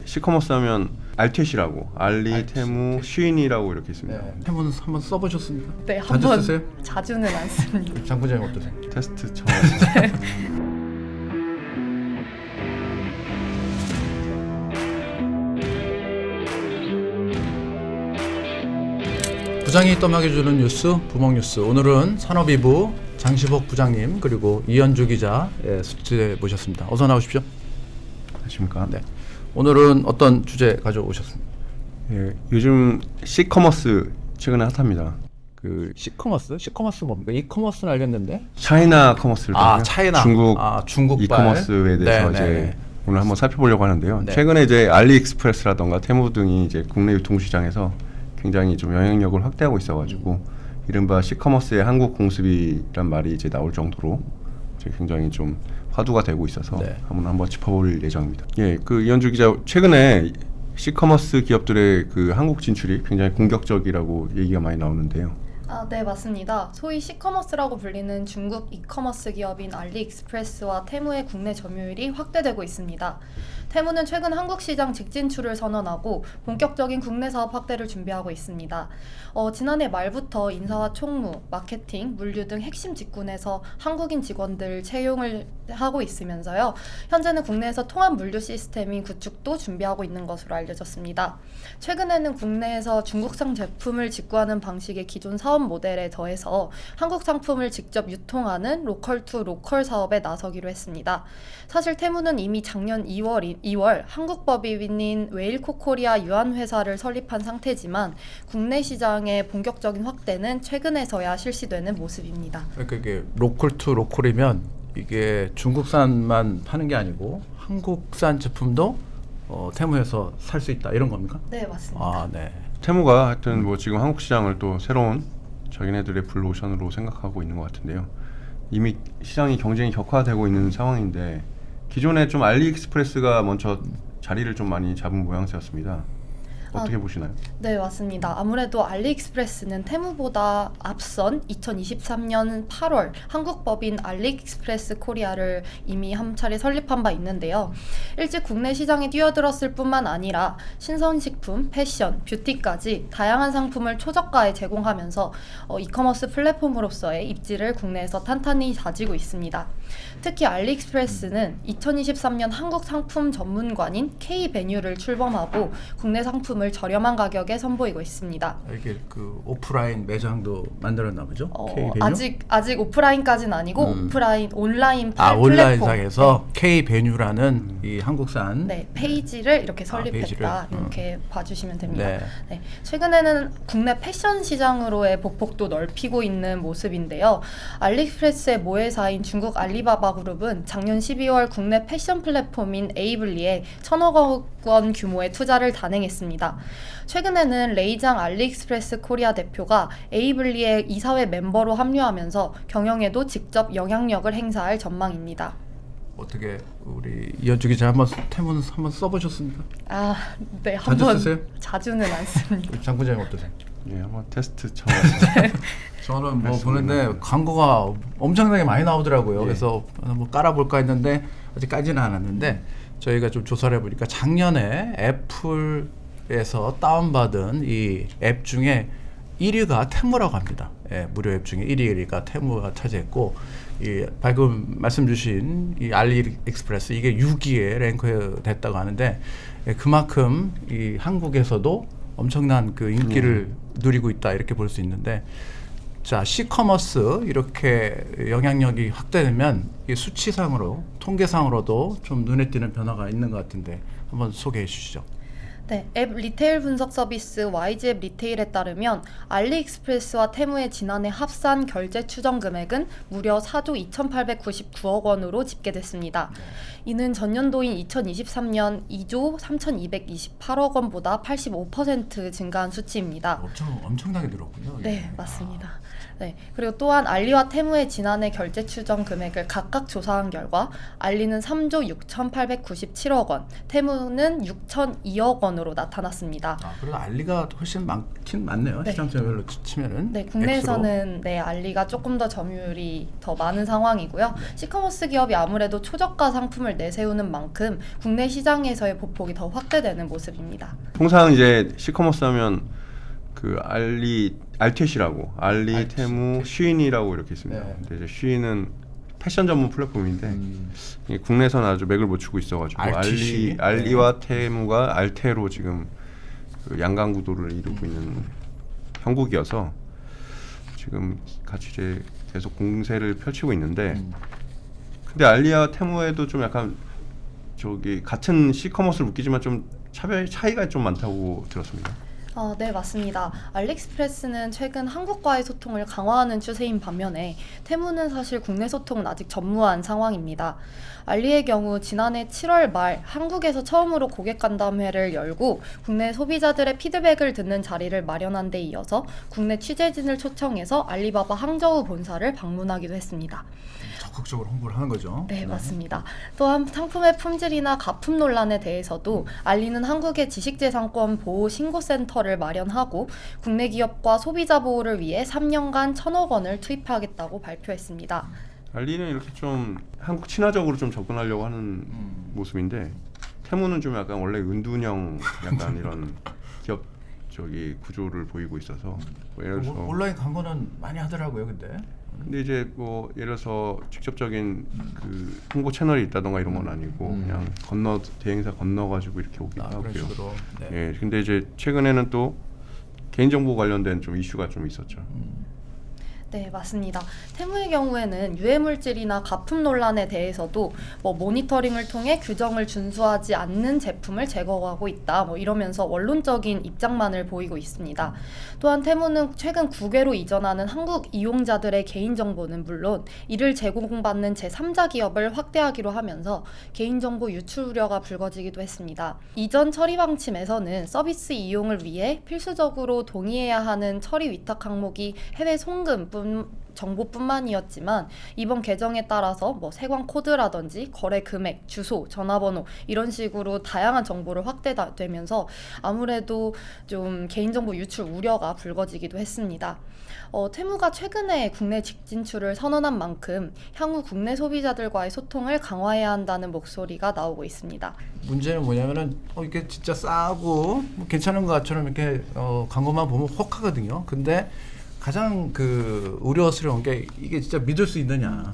시커머스 하면 알텟이라고 알리, 테무, 쉬인이라고 이렇게 있습니다. 네. 테무는 한번 써보셨습니까? 네, 자주 한번 쓰세요? 자주는 안 씁니다. 장 부장님 어떠세요? 테스트 처음 했어요. 부장이 떠먹여주는 뉴스, 부먹뉴스. 오늘은 산업이부 장시복 부장님 그리고 이현주 기자 수치에 모셨습니다. 어서 나오십시오. 안녕하십니까? 네. 오늘은 어떤 주제 가져오셨습니까? 예, 요즘 시커머스 최근에 핫합니다. 그 시커머스? 시커머스 뭡니까? 이커머스는 알겠는데. 차이나 커머스를 차이나. 중국 이커머스에 대해서 이제 오늘 한번 살펴보려고 하는데요. 네. 최근에 이제 알리익스프레스라던가 테무 등이 이제 국내 유통시장에서 굉장히 좀 영향력을 확대하고 있어가지고 이른바 시커머스의 한국 공습이란 말이 이제 나올 정도로 이제 굉장히 좀 화두가 되고 있어서 네. 한번 짚어볼 예정입니다. 예, 그 이현주 기자 최근에 시커머스 기업들의 그 한국 진출이 굉장히 공격적이라고 얘기가 많이 나오는데요. 네, 맞습니다. 소위 시커머스라고 불리는 중국 이커머스 기업인 알리익스프레스와 테무의 국내 점유율이 확대되고 있습니다. 테무는 최근 한국 시장 직진출을 선언하고 본격적인 국내 사업 확대를 준비하고 있습니다. 지난해 말부터 인사와 총무, 마케팅, 물류 등 핵심 직군에서 한국인 직원들 채용을 하고 있으면서요. 현재는 국내에서 통합 물류 시스템인 구축도 준비하고 있는 것으로 알려졌습니다. 최근에는 국내에서 중국산 제품을 직구하는 방식의 기존 사업 모델에 더해서 한국 상품을 직접 유통하는 로컬 투 로컬 사업에 나서기로 했습니다. 사실 테무는 이미 작년 2월 한국 법인인 웨일코코리아 유한회사를 설립한 상태지만 국내 시장의 본격적인 확대는 최근에서야 실시되는 모습입니다. 그러니까 이게 로컬 투 로컬이면 이게 중국산만 파는 게 아니고 한국산 제품도 테무에서 살 수 있다 이런 겁니까? 네, 맞습니다. 네. 테무가 하여튼 뭐 지금 한국 시장을 또 새로운 자기네들의 블루오션으로 생각하고 있는 것 같은데요. 이미 시장이 경쟁이 격화되고 있는 상황인데 기존에 좀 알리익스프레스가 먼저 자리를 좀 많이 잡은 모양새였습니다. 어떻게 보시나요? 네, 맞습니다. 아무래도 알리익스프레스는 테무보다 앞선 2023년 8월 한국 법인 알리익스프레스 코리아를 이미 한 차례 설립한 바 있는데요. 일찍 국내 시장에 뛰어들었을 뿐만 아니라 신선식품, 패션, 뷰티까지 다양한 상품을 초저가에 제공하면서 이커머스 플랫폼으로서의 입지를 국내에서 탄탄히 다지고 있습니다. 특히 알리익스프레스는 2023년 한국 상품 전문관인 K베뉴를 출범하고 국내 상품을 저렴한 가격에 선보이고 있습니다. 이게 그 오프라인 매장도 만들었나 보죠? K베뉴? 아직 오프라인까지는 아니고 온라인 플랫폼. 온라인상에서 K베뉴라는 이 한국산 페이지를 이렇게 설립했다. 페이지를. 이렇게 봐주시면 됩니다. 네. 네, 최근에는 국내 패션 시장으로의 보폭도 넓히고 있는 모습인데요. 알리익스프레스의 모회사인 중국 알리바바 그룹은 작년 12월 국내 패션 플랫폼인 에이블리에 1,000억 원 규모의 투자를 단행했습니다. 최근에는 레이장 알리익스프레스 코리아 대표가 에이블리의 이사회 멤버로 합류하면서 경영에도 직접 영향력을 행사할 전망입니다. 어떻게 우리 이현주 기자 테무는 한번 써보셨습니까? 네, 자주 쓰세요? 자주는 안 씁니다. 장 부장님 어떠세요? 예, 한번 테스트 처음 했어요. 저는 보는데 광고가 엄청나게 많이 나오더라고요. 예. 그래서 한번 깔아볼까 했는데 아직까지는 않았는데 저희가 좀 조사를 해보니까 작년에 애플에서 다운받은 이 앱 중에 1위가 테무라고 합니다. 무료 앱 중에 1위가 테무가 차지했고 이 방금 말씀 주신 이 알리익스프레스 이게 6위에 랭크됐다고 하는데 그만큼 이 한국에서도 엄청난 그 인기를 누리고 있다 이렇게 볼 수 있는데 자 시커머스 이렇게 영향력이 확대되면 이 수치상으로 통계상으로도 좀 눈에 띄는 변화가 있는 것 같은데 한번 소개해 주시죠. 네, 앱 리테일 분석 서비스 YG앱 리테일에 따르면 알리익스프레스와 테무의 지난해 합산 결제 추정 금액은 무려 4조 2,899억 원으로 집계됐습니다. 이는 전년도인 2023년 2조 3,228억 원보다 85% 증가한 수치입니다. 엄청나게 늘었군요. 네, 맞습니다. 네, 그리고 또한 알리와 테무의 지난해 결제 추정 금액을 각각 조사한 결과 알리는 3조 6,897억 원, 테무는 6,002억 원으로 원으로 나타났습니다. 그래도 알리가 훨씬 많긴 많네요. 네. 시장 점유율로 치면은. 네, 국내에서는 네, 알리가 조금 더 점유율이 더 많은 상황이고요. 네. 시커머스 기업이 아무래도 초저가 상품을 내세우는 만큼 국내 시장에서의 보폭이 더 확대되는 모습입니다. 통상 이제 시커머스 하면 그 알티시라고 알리, 알티, 테무, 쉬인이라고 이렇게 있습니다. 네. 근데 이제 쉬인은 패션 전문 플랫폼인데 이 국내에서는 아주 맥을 못 추고 있어가지고 RTC? 알리와 테무가 알테로 지금 그 양강 구도를 이루고 있는 형국이어서 지금 같이 이제 계속 공세를 펼치고 있는데 근데 알리와 테무에도 좀 약간 저기 같은 시커머스를 묶이지만 좀 차이가 좀 많다고 들었습니다. 네, 맞습니다. 알리익스프레스는 최근 한국과의 소통을 강화하는 추세인 반면에 테무는 사실 국내 소통은 아직 전무한 상황입니다. 알리의 경우 지난해 7월 말 한국에서 처음으로 고객 간담회를 열고 국내 소비자들의 피드백을 듣는 자리를 마련한 데 이어서 국내 취재진을 초청해서 알리바바 항저우 본사를 방문하기도 했습니다. 적극적으로 홍보를 하는 거죠. 네, 맞습니다. 또한 상품의 품질이나 가품 논란에 대해서도 알리는 한국의 지식재산권 보호 신고센터를 마련하고 국내 기업과 소비자 보호를 위해 3년간 1,000억 원을 투입하겠다고 발표했습니다. 알리는 이렇게 좀 한국 친화적으로 좀 접근하려고 하는 모습인데 테무는 좀 약간 원래 은둔형 약간 이런 기업 저기 구조를 보이고 있어서 뭐 예를 들어서 온라인 광고는 많이 하더라고요, 근데 이제 뭐 예를 들어서 직접적인 그 홍보 채널이 있다던가 이런 건 아니고 그냥 대행사 건너가지고 이렇게 오기도 그런 하고요. 식으로. 네. 예, 근데 이제 최근에는 또 개인정보 관련된 좀 이슈가 좀 있었죠. 네, 맞습니다. 테무의 경우에는 유해물질이나 가품 논란에 대해서도 모니터링을 통해 규정을 준수하지 않는 제품을 제거하고 있다. 이러면서 원론적인 입장만을 보이고 있습니다. 또한 테무는 최근 국외로 이전하는 한국 이용자들의 개인정보는 물론 이를 제공받는 제3자 기업을 확대하기로 하면서 개인정보 유출 우려가 불거지기도 했습니다. 이전 처리 방침에서는 서비스 이용을 위해 필수적으로 동의해야 하는 처리 위탁 항목이 해외 송금 정보뿐만이었지만 이번 개정에 따라서 세관 코드라든지 거래 금액, 주소, 전화번호 이런 식으로 다양한 정보를 확대되면서 아무래도 좀 개인정보 유출 우려가 불거지기도 했습니다. 테무가 최근에 국내 직진출을 선언한 만큼 향후 국내 소비자들과의 소통을 강화해야 한다는 목소리가 나오고 있습니다. 문제는 뭐냐면은 이게 진짜 싸고 괜찮은 것처럼 이렇게 광고만 보면 혹하거든요. 근데 가장 그 우려스러운 게 이게 진짜 믿을 수 있느냐,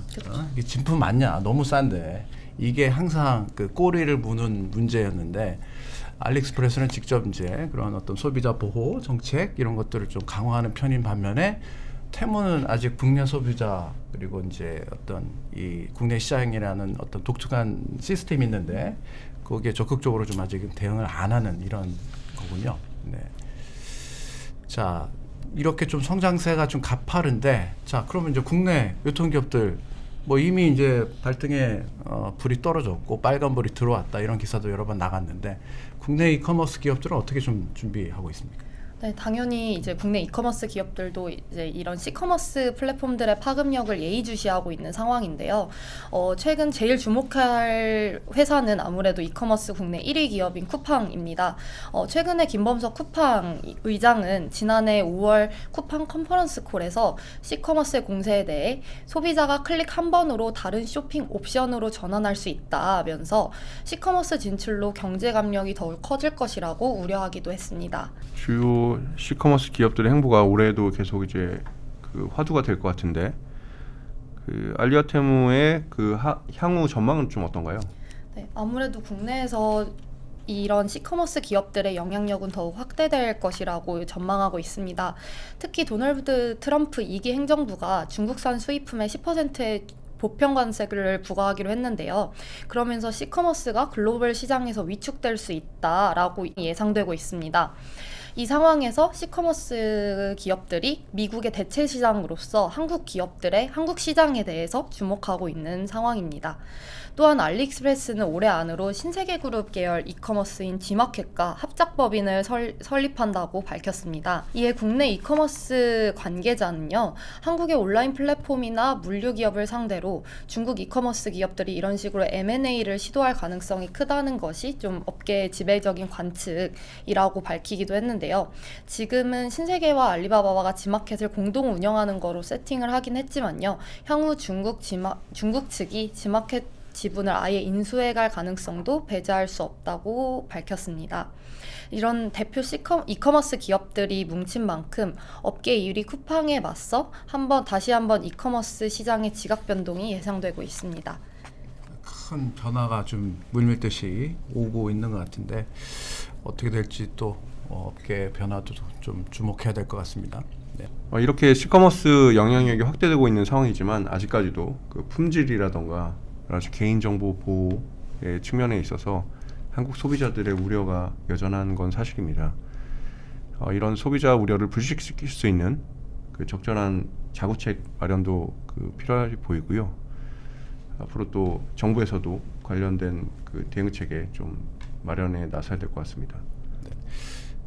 이게 진품 맞냐, 너무 싼데 이게 항상 그 꼬리를 무는 문제였는데 알리익스프레스는 직접 이제 그런 어떤 소비자 보호 정책 이런 것들을 좀 강화하는 편인 반면에 테무는 아직 국내 소비자 그리고 이제 어떤 이 국내 시장이라는 어떤 독특한 시스템이 있는데 거기에 적극적으로 좀 아직 대응을 안 하는 이런 거군요. 네. 자. 이렇게 좀 성장세가 좀 가파른데 자 그러면 이제 국내 유통기업들 이미 이제 발등에 불이 떨어졌고 빨간불이 들어왔다 이런 기사도 여러 번 나갔는데 국내 이커머스 기업들은 어떻게 좀 준비하고 있습니까? 네, 당연히 이제 국내 이커머스 기업들도 이제 이런 시커머스 플랫폼들의 파급력을 예의주시하고 있는 상황인데요. 최근 제일 주목할 회사는 아무래도 이커머스 국내 1위 기업인 쿠팡입니다. 최근에 김범석 쿠팡 의장은 지난해 5월 쿠팡 컨퍼런스 콜에서 시커머스의 공세에 대해 소비자가 클릭 한 번으로 다른 쇼핑 옵션으로 전환할 수 있다면서 시커머스 진출로 경제 감력이 더욱 커질 것이라고 우려하기도 했습니다. 주요 시커머스 기업들의 행보가 올해도 계속 이제 그 화두가 될 것 같은데 그 알리와 테무의 그 향후 전망은 좀 어떤가요? 네, 아무래도 국내에서 이런 시커머스 기업들의 영향력은 더욱 확대될 것이라고 전망하고 있습니다. 특히 도널드 트럼프 2기 행정부가 중국산 수입품의 10%의 보편 관세를 부과하기로 했는데요. 그러면서 시커머스가 글로벌 시장에서 위축될 수 있다라고 예상되고 있습니다. 이 상황에서 시커머스 기업들이 미국의 대체 시장으로서 한국 기업들의 한국 시장에 대해서 주목하고 있는 상황입니다. 또한 알리익스프레스는 올해 안으로 신세계그룹 계열 이커머스인 G마켓과 합작법인을 설립한다고 밝혔습니다. 이에 국내 이커머스 관계자는요, 한국의 온라인 플랫폼이나 물류 기업을 상대로 중국 이커머스 기업들이 이런 식으로 M&A를 시도할 가능성이 크다는 것이 좀 업계의 지배적인 관측이라고 밝히기도 했는데요. 지금은 신세계와 알리바바가 G마켓을 공동 운영하는 거로 세팅을 하긴 했지만요. 향후 중국 측이 G마켓 지분을 아예 인수해갈 가능성도 배제할 수 없다고 밝혔습니다. 이런 대표 이커머스 기업들이 뭉친 만큼 업계 1위 쿠팡에 맞서 다시 한번 이커머스 시장의 지각 변동이 예상되고 있습니다. 큰 변화가 좀 물밀듯이 오고 있는 것 같은데 어떻게 될지 또 업계 변화도 좀 주목해야 될 것 같습니다. 네. 이렇게 시커머스 영향력이 확대되고 있는 상황이지만 아직까지도 그 품질이라던가 여러 가지 개인정보 보호의 측면에 있어서 한국 소비자들의 우려가 여전한 건 사실입니다. 이런 소비자 우려를 불식시킬 수 있는 그 적절한 자구책 마련도 필요해 보이고요. 앞으로 또 정부에서도 관련된 그 대응책에 좀 마련에 나서야 될 것 같습니다.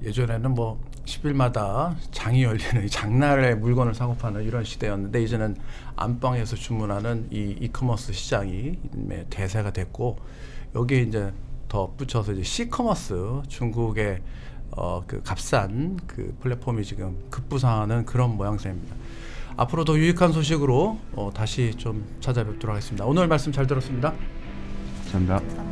예전에는 10일마다 장이 열리는 장날에 물건을 사고 파는 이런 시대였는데 이제는 안방에서 주문하는 이 이커머스 시장이 대세가 됐고 여기에 이제 덧붙여서 이제 C커머스 중국의 그 값싼 그 플랫폼이 지금 급부상하는 그런 모양새입니다. 앞으로 더 유익한 소식으로 다시 좀 찾아뵙도록 하겠습니다. 오늘 말씀 잘 들었습니다. 감사합니다.